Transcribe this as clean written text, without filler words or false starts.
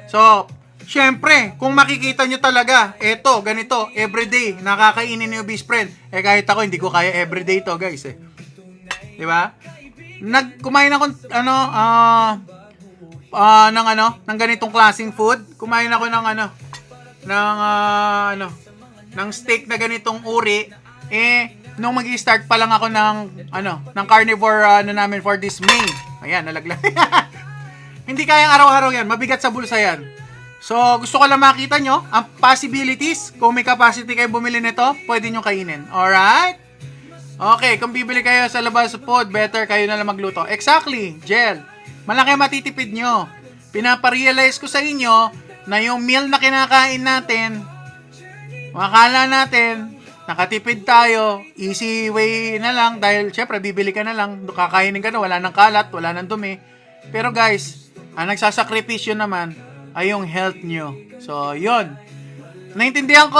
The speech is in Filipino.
So, syempre, kung makikita nyo talaga, eto, ganito, everyday, nakakainin ni Obese Friend. Kahit ako, hindi ko kaya everyday to, guys, Di ba? Kumain ako, ng ganitong klaseng food. Kumain ako ng steak na ganitong uri. Nung magi-start pa lang ako ng carnivore, namin for this May. Ayan, nalaglag. Hindi kayang araw-araw yan. Mabigat sa bulsa yan. So, gusto ko lang makita nyo ang possibilities. Kung may capacity kayo bumili nito, pwede nyo kainin. Alright? Okay, kung bibili kayo sa labas sa food, better kayo na lang magluto. Exactly, Jel. Malaki matitipid nyo. Pinaparealize ko sa inyo na yung meal na kinakain natin, makakala natin, nakatipid tayo, easy way na lang, dahil syempre, bibili ka na lang, kakainin ka na, wala nang kalat, wala nang dumi. Pero guys, ang nagsasakripisyo naman ay yung health nyo. So, yun. Naintindihan ko.